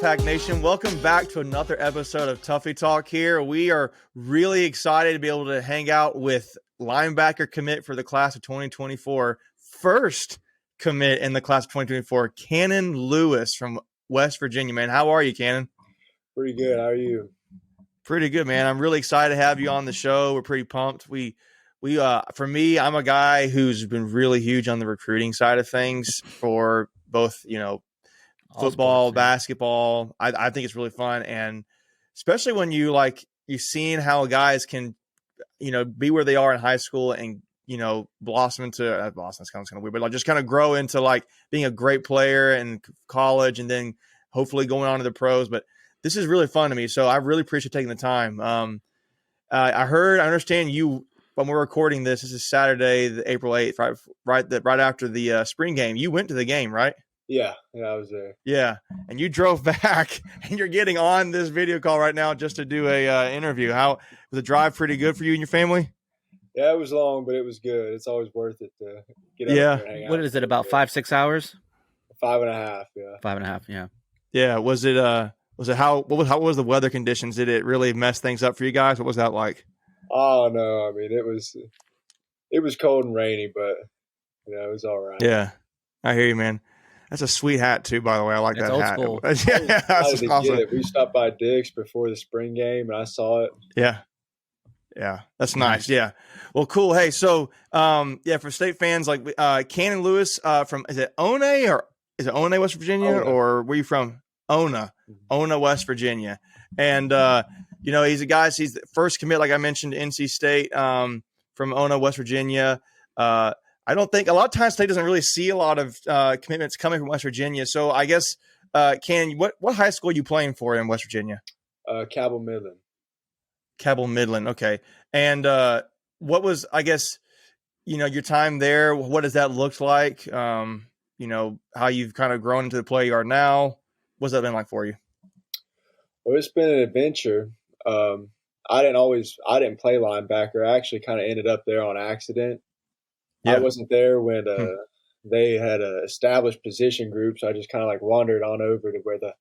Wolfpack Nation. Welcome back to another episode of Tuffy Talk here. We are really excited to be able to hang out with linebacker commit for the class of 2024. First commit in the class of 2024, Cannon Lewis from West Virginia. Man, how are you, Cannon? Pretty good. How are you? Pretty good, man. I'm really excited to have you on the show. We're pretty pumped. We for me, I'm a guy who's been really huge on the recruiting side of things for both, football, basketball. I think it's really fun. And especially when you're seeing how guys can, be where they are in high school and, blossom into Boston's kind of weird, but just kind of grow into being a great player in college and then hopefully going on to the pros. But this is really fun to me. So I really appreciate taking the time. I understand you, when we're recording this is Saturday, the April 8th, right after the spring game. You went to the game, right? Yeah, I was there. Yeah, and you drove back, and you're getting on this video call right now just to do a interview. How was the drive? Pretty good for you and your family? Yeah, it was long, but it was good. It's always worth it to get out there and hang out. What is it, about 5-6 hours? 5.5, yeah. 5.5, yeah. Yeah, was it how was the weather conditions? Did it really mess things up for you guys? What was that like? Oh no, I mean it was cold and rainy, but it was all right. Yeah, I hear you, man. That's a sweet hat too, by the way. I like that hat. School. Yeah, that's awesome. We stopped by Dick's before the spring game, and I saw it. Yeah, that's nice. Yeah, well, cool. Hey, so for state fans Cannon Lewis from is it Ona, West Virginia, or where you from? Ona, West Virginia, and he's he's the first commit, like I mentioned, to NC State from Ona, West Virginia. I don't think a lot of times State doesn't really see a lot of commitments coming from West Virginia. So I guess, Cannon, what high school are you playing for in West Virginia? Cabell Midland. Cabell Midland. Okay. And what was, I guess, your time there? What does that look like? How you've kind of grown into the player you are now. What's that been like for you? Well, it's been an adventure. I didn't play linebacker. I actually kind of ended up there on accident. Yeah. I wasn't there when they had established position groups. I just kind of wandered on over to where the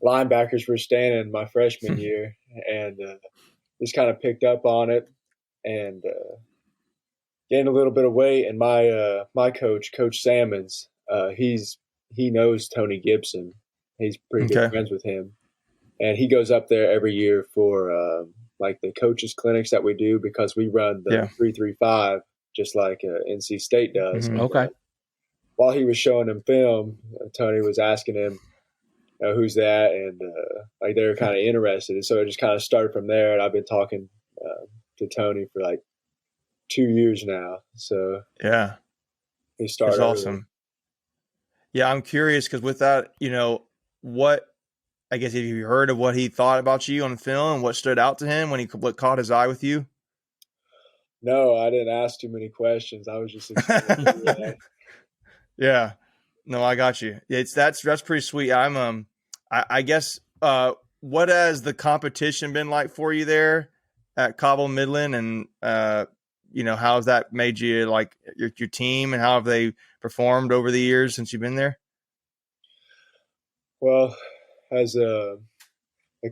linebackers were standing my freshman year, and just kind of picked up on it and gained a little bit of weight. And my coach, Coach Salmons, he knows Tony Gibson. He's pretty good friends with him, and he goes up there every year for the coaches clinics that we do, because we run the 3-3-5. Just like NC State does. Mm-hmm. Okay. While he was showing him film, Tony was asking him, who's that? And they were kind of interested. And so it just kind of started from there. And I've been talking to Tony for 2 years now. So yeah, he started. That's awesome. Yeah, I'm curious because with that, what have you heard of what he thought about you on film? What stood out to him what caught his eye with you? No, I didn't ask too many questions. I was just excited. Yeah. No, I got you. That's pretty sweet. I guess what has the competition been like for you there at Cabell Midland, and how has that made you your team, and how have they performed over the years since you've been there? Well, as the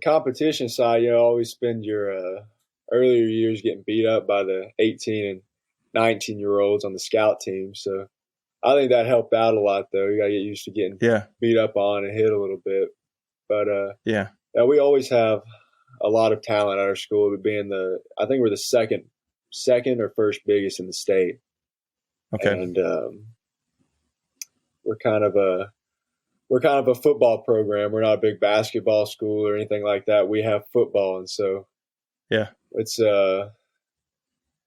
competition side, always spend your earlier years getting beat up by the 18 and 19-year-olds on the scout team. So I think that helped out a lot, though. You got to get used to getting beat up on and hit a little bit. But, we always have a lot of talent at our school. I think we're the second or first biggest in the state. Okay. And we're kind of a football program. We're not a big basketball school or anything like that. We have football. And so, it's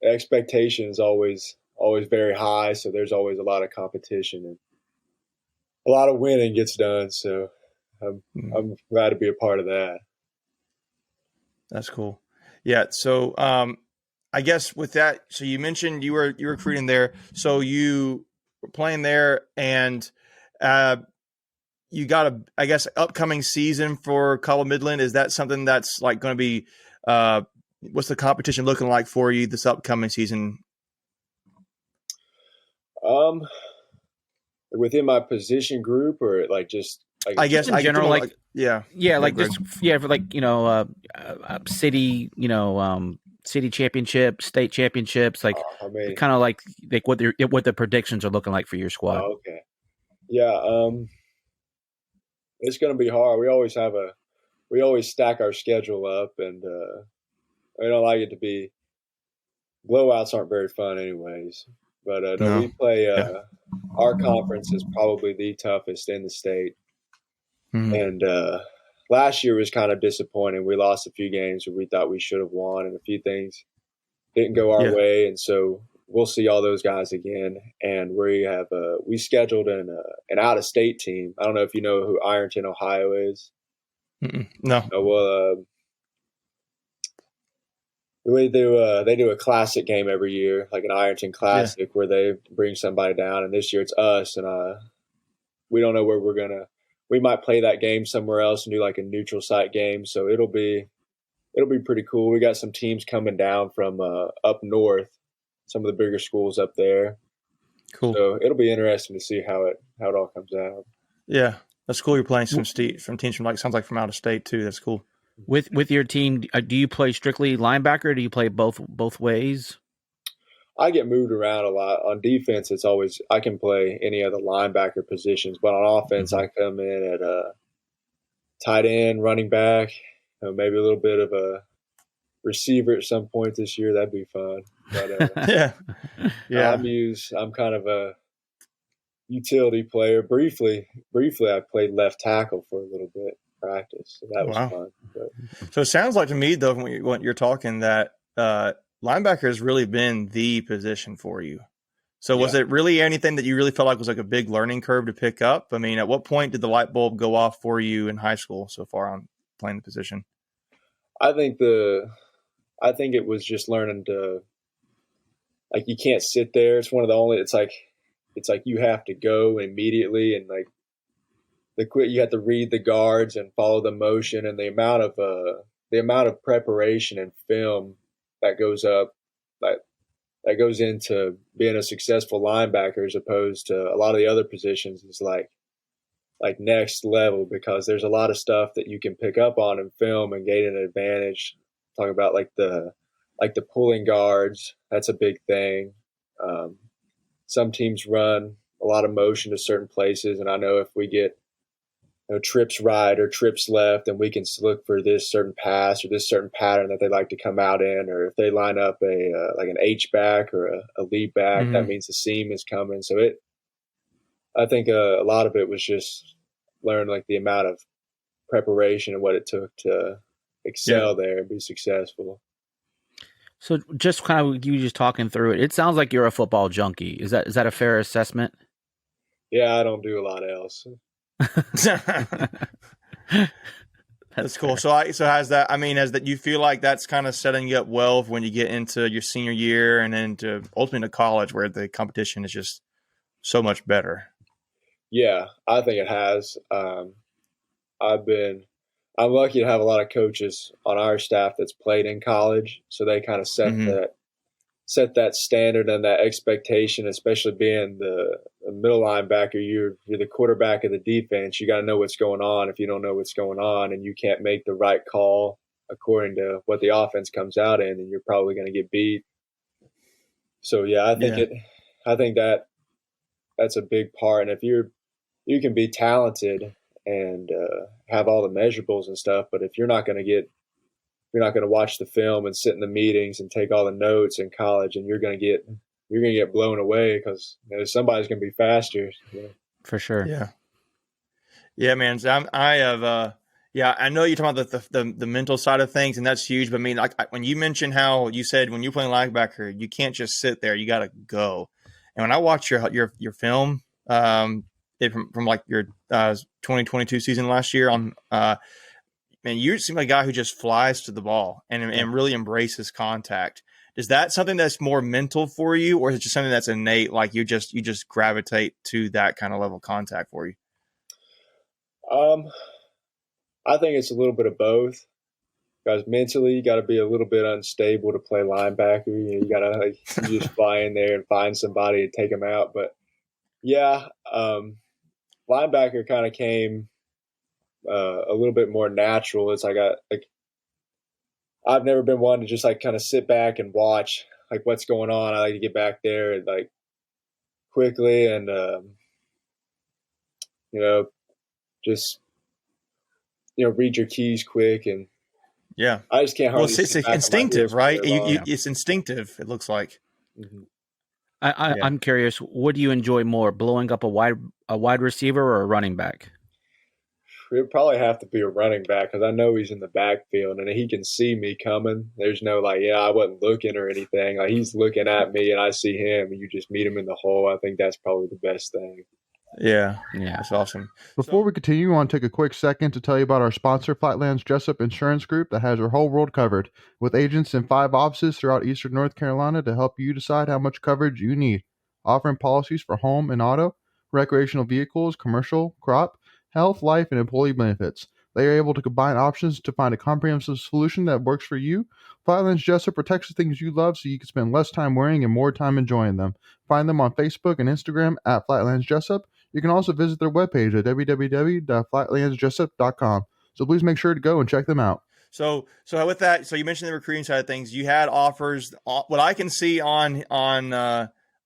expectation is always very high, so there's always a lot of competition and a lot of winning gets done. So I'm glad to be a part of that. That's cool. Yeah. So I guess with that, so you mentioned you were recruiting there, so you were playing there, and you got upcoming season for Cabell Midland. Is that something that's going to be? What's the competition looking like for you this upcoming season? Within my position group, or just Like I guess in general, like yeah, like Greg. for like city, city championship, state championships, like I mean, kind of like what the predictions are looking like for your squad. okay, yeah. It's going to be hard. We always stack our schedule up, and we don't like it to be blowouts. Aren't very fun, anyways. But no, No. we play. Yeah. Our conference is probably the toughest in the state, Mhm. and last year was kind of disappointing. We lost a few games where we thought we should have won, and a few things didn't go our Yeah. way, and so we'll see all those guys again. And we scheduled an out of state team. I don't know if you know who Ironton, Ohio is. No. Well, they do a classic game every year, like an Ironton Classic, where they bring somebody down. And this year it's us, and we don't know where we're gonna. We might play that game somewhere else and do like a neutral site game. So it'll be pretty cool. We got some teams coming down from up north, some of the bigger schools up there. Cool. So it'll be interesting to see how it all comes out. Yeah, that's cool. You're playing some teams from sounds like from out of state too. That's cool. With your team, do you play strictly linebacker? Or do you play both ways? I get moved around a lot. On defense, it's always I can play any of the linebacker positions, but on offense, I come in at tight end, running back, maybe a little bit of a receiver at some point this year. That'd be fun. But I'm kind of a utility player. Briefly, I played left tackle for a little bit in practice, so that was fun. But. So it sounds like to me, though, when you're talking that linebacker has really been the position for you. So was it really anything that you really felt like was like a big learning curve to pick up? I mean, at what point did the light bulb go off for you in high school so far on playing the position? I think it was just learning to, like, you can't sit there. It's one of the only. It's like you have to go immediately, and like you have to read the guards and follow the motion, and the amount of preparation and film that goes up, that goes into being a successful linebacker as opposed to a lot of the other positions is like next level, because there's a lot of stuff that you can pick up on in film and gain an advantage. Talking about like the pulling guards, that's a big thing. Some teams run a lot of motion to certain places, and I know if we get trips right or trips left, and we can look for this certain pass or this certain pattern that they like to come out in, or if they line up like an H back or a lead back, that means the seam is coming. So I think a lot of it was just learn like the amount of preparation and what it took to excel there and be successful. So just kind of you just talking through it, it sounds like you're a football junkie. Is that a fair assessment? Yeah, I don't do a lot else. That's cool. So has that you feel like that's kind of setting you up well for when you get into your senior year and then to ultimately to college where the competition is just so much better? Yeah, I think it has. I'm lucky to have a lot of coaches on our staff that's played in college, so they kind of set that standard and that expectation, especially being the middle linebacker. You're the quarterback of the defense. You got to know what's going on. If you don't know what's going on and you can't make the right call according to what the offense comes out in, then you're probably going to get beat. So yeah, I think that's a big part. And if you can be talented and have all the measurables and stuff, but if you're not going to watch the film and sit in the meetings and take all the notes in college, and you're going to get blown away because somebody's going to be faster. For sure. Yeah, man. So I know you're talking about the mental side of things, and that's huge. But I mean, like when you mentioned how you said when you're playing linebacker, you can't just sit there; you got to go. And when I watch your film, from like your 2022 season last year on. Man, you seem like a guy who just flies to the ball and really embraces contact. Is that something that's more mental for you, or is it just something that's innate, like you just gravitate to that kind of level of contact for you? I think it's a little bit of both. Because mentally, you got to be a little bit unstable to play linebacker. You got to you just fly in there and find somebody to take them out. But yeah, linebacker kind of came a little bit more natural. It's like I've never been one to just like kind of sit back and watch like what's going on. I like to get back there and like quickly and just read your keys quick and yeah. I just can't hardly. Well, it's instinctive, right? It's instinctive. It looks like. Mm-hmm. I'm curious. What do you enjoy more, blowing up a wide receiver or a running back? It would probably have to be a running back because I know he's in the backfield and he can see me coming. There's no I wasn't looking or anything. Like he's looking at me and I see him and you just meet him in the hole. I think that's probably the best thing. Yeah, that's awesome. Before we continue, I want to take a quick second to tell you about our sponsor, Flatlands Jessup Insurance Group, that has your whole world covered, with agents in 5 offices throughout eastern North Carolina to help you decide how much coverage you need, offering policies for home and auto, recreational vehicles, commercial, crop, health, life, and employee benefits. They are able to combine options to find a comprehensive solution that works for you. Flatlands Jessup protects the things you love so you can spend less time worrying and more time enjoying them. Find them on Facebook and Instagram at Flatlands Jessup. You can also visit their webpage at www.flatlandsjessup.com. So please make sure to go and check them out. So with that, so you mentioned the recruiting side of things. You had offers. What I can see on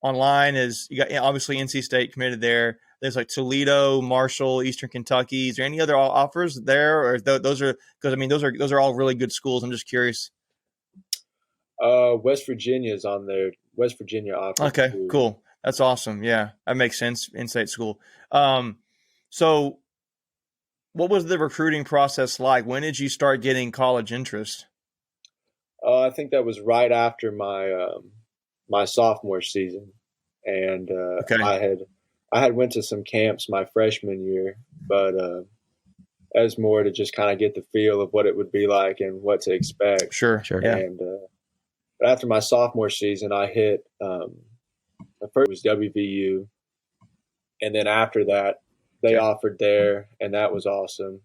online is you got obviously NC State committed there. There's like Toledo, Marshall, Eastern Kentucky. Is there any other offers there, or those are because those are all really good schools? I'm just curious. West Virginia is on there. West Virginia offers. Okay, cool. That's awesome. Yeah, that makes sense. In-state school. So what was the recruiting process like? When did you start getting college interest? I think that was right after my my sophomore season, and I had went to some camps my freshman year, but that was more to just kind of get the feel of what it would be like and what to expect. Sure. Yeah. And but after my sophomore season, I hit the first was WVU, and then after that, they offered there, and that was awesome.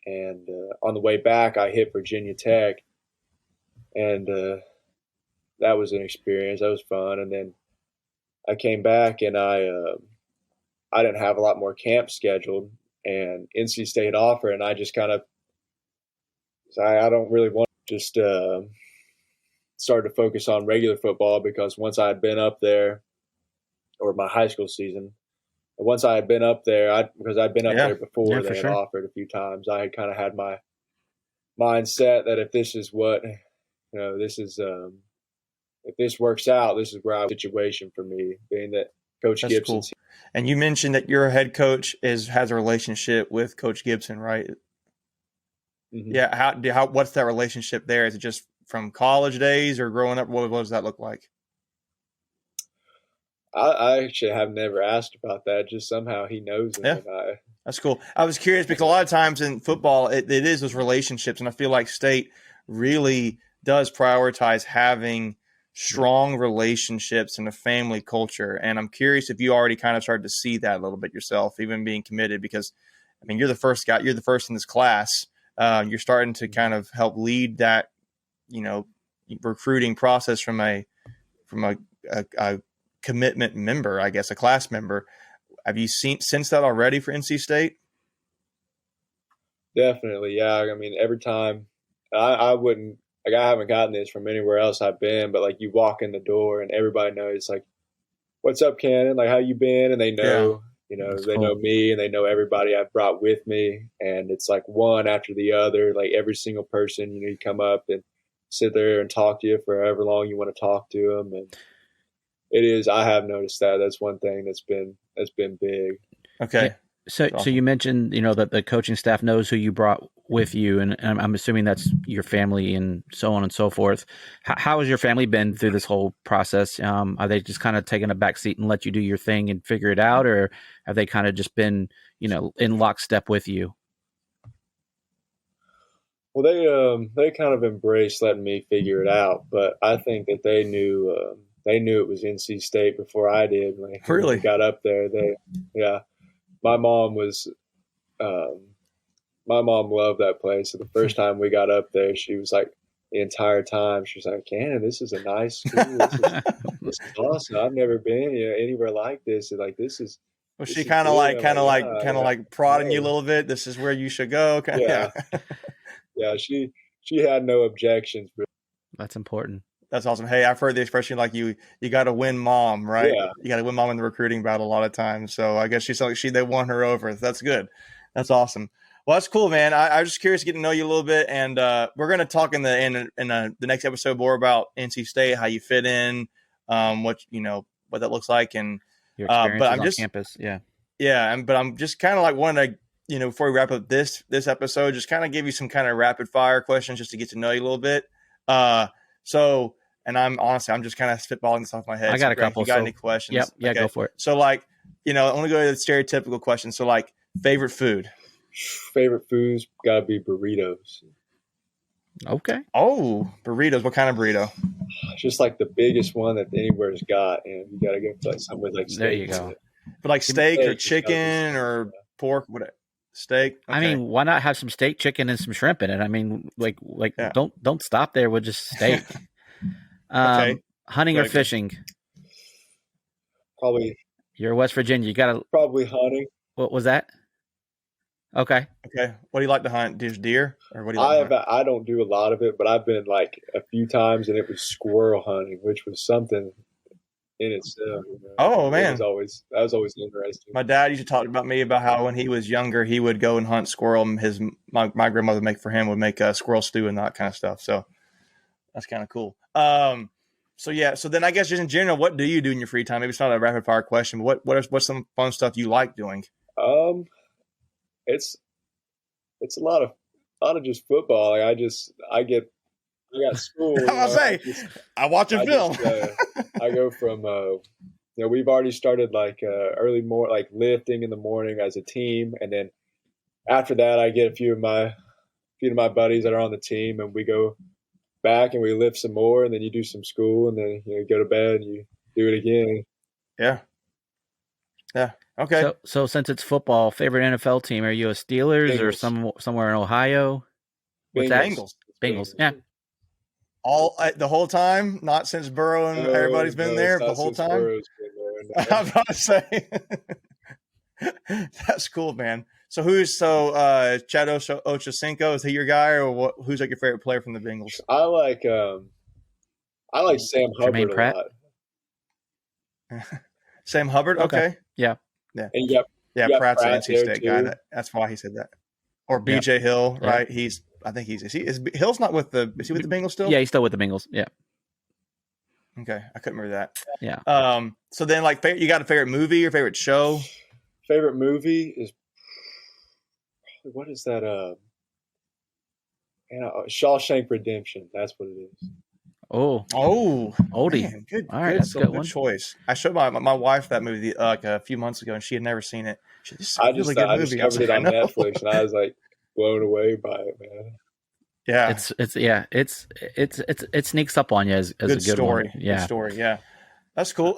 And on the way back, I hit Virginia Tech, and that was an experience. That was fun. And then I came back, and I didn't have a lot more camps scheduled, and NC State offered, and I just kind of I don't really want to just started to focus on regular football because once I had been up there, or my high school season, once I had been up there, because I'd been up there before, they had offered a few times. I had kind of had my mindset that if this is what, this is, if this works out, this is where I situation for me, being that Coach Gibson. Cool. And you mentioned that your head coach has a relationship with Coach Gibson, right? Mm-hmm. Yeah. What's that relationship there? Is it just from college days or growing up? What does that look like? I actually have never asked about that. Just somehow he knows him. Yeah. That's cool. I was curious because a lot of times in football, it is those relationships. And I feel like State really does prioritize having strong relationships and a family culture. And I'm curious if you already kind of started to see that a little bit yourself, even being committed, because you're the first guy, you're the first in this class. You're starting to kind of help lead that, recruiting process from a commitment member, I guess, a class member. Have you sensed that already for NC State? Definitely, yeah. Every time I haven't gotten this from anywhere else I've been, but you walk in the door and everybody knows what's up, Cannon? How you been? And they know, they know me and they know everybody I've brought with me. And it's one after the other, every single person, you come up and sit there and talk to you for however long you want to talk to them. And I have noticed that. That's one thing that's been big. Okay. So you mentioned, that the coaching staff knows who you brought with you, and I'm assuming that's your family and so on and so forth. How has your family been through this whole process? Are they just kind of taking a back seat and let you do your thing and figure it out, or have they kind of just been, in lockstep with you? Well, they kind of embraced letting me figure it out, but I think that they knew it was NC State before I did. When we got up there, my mom loved that place. So the first time we got up there, she was the entire time, she was like, Cannon, this is a nice school. This is awesome. I've never been anywhere like this. This is Was she kind of like prodding you a no. little bit? This is where you should go. Yeah. Yeah, she had no objections. But That's important. That's awesome. Hey, I've heard the expression like you got to win mom, right? Yeah. You got to win mom in the recruiting battle a lot of times. So I guess they won her over. That's good. That's awesome. Well, that's cool, man. I was just curious to get to know you a little bit, and we're going to talk in the next episode more about NC State, how you fit in, what that looks like, and your experiences but on campus. Yeah, but I'm just kind of like wanting to, before we wrap up this episode, just kind of give you some kind of rapid fire questions just to get to know you a little bit. And I'm just kind of spitballing this off my head. I got a couple. If you got any questions? Yep. Yeah, okay. Go for it. So I want to go to the stereotypical questions. So like favorite food. Favorite foods gotta be burritos. Okay. Oh, burritos. What kind of burrito? Just like the biggest one that anywhere's got, and you gotta go for like something with like steak. There you go. But like steak or chicken or pork, what? Steak. Okay. I mean, why not have some steak, chicken, and some shrimp in it? I mean, don't stop there with just steak. Okay. Hunting or fishing? Probably. You're West Virginia. You gotta probably hunting. What was that? Okay. What do you like to hunt? Just deer, or what do you like? I don't do a lot of it, but I've been like a few times, and it was squirrel hunting, which was something in itself. Oh man, that was always interesting. My dad used to talk about me about how when he was younger, he would go and hunt squirrel. And my grandmother would make squirrel stew and that kind of stuff. So that's kind of cool. So then I guess just in general, what do you do in your free time? Maybe it's not a rapid fire question, but what's some fun stuff you like doing? It's a lot of just football. Like I got school. I watch a film. I go from we've already started like early like lifting in the morning as a team, and then after that I get a few of my buddies that are on the team, and we go back and we lift some more, and then you do some school, and then you go to bed and you do it again. Yeah. Okay. So since it's football, favorite NFL team? Are you a Steelers Bengals. or somewhere in Ohio? What's that? Bengals. Yeah. All the whole time, not since Burrow and everybody's been there the whole time. I was about to say that's cool, man. So Chad Ochocinco, is he your guy, or what? Who's like your favorite player from the Bengals? I like Sam Hubbard Jermaine Pratt? a lot. Sam Hubbard, okay. Yeah. And you got Pratt's an Pratt NC State guy. That's why he said that. Or BJ Hill, right? Is Hill's not with is he with the Bengals still? Yeah, he's still with the Bengals. Yeah. Okay, I couldn't remember that. Yeah. So then, like, you got a favorite movie or favorite show? Favorite movie is what is that? Shawshank Redemption. That's what it is. Oh, oldie. Man, good. All right, good, that's a good one. Choice. I showed my wife that movie like a few months ago, and she had never seen it. She just I discovered it on Netflix, and I was like blown away by it, man. Yeah, it sneaks up on you as a good story. One. Yeah, good story. Yeah, that's cool.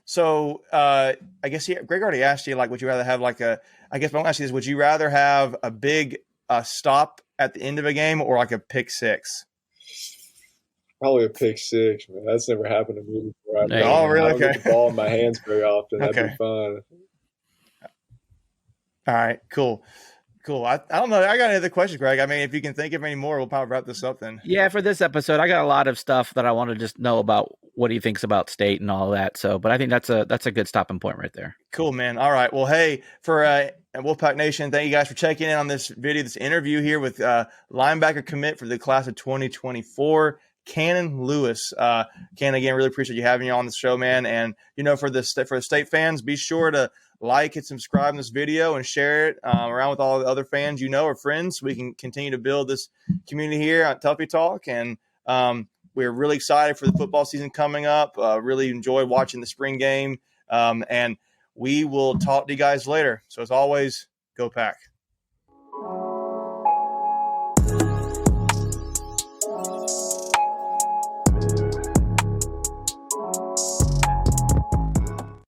So I guess Greg already asked you, like, would you rather have like I guess I'm asking this: would you rather have a big stop at the end of a game or like a pick six? Probably a pick six, man. That's never happened to me before. Really? I don't get the ball in my hands very often. That'd be fun. All right, cool. I don't know. I got any other questions, Greg. I mean, if you can think of any more, we'll probably wrap this up then. Yeah, for this episode, I got a lot of stuff that I want to just know about what he thinks about state and all that. So, but I think that's a good stopping point right there. Cool, man. All right. Well, hey, for Wolfpack Nation, thank you guys for checking in on this video, this interview here with linebacker commit for the class of 2024. Cannon Lewis. Cannon, again, really appreciate you having you on the show, man. And for the state fans, be sure to like and subscribe in this video and share it around with all the other fans or friends, so we can continue to build this community here on Tuffy Talk. And we're really excited for the football season coming up. Really enjoy watching the spring game, and we will talk to you guys later. So as always, go Pack.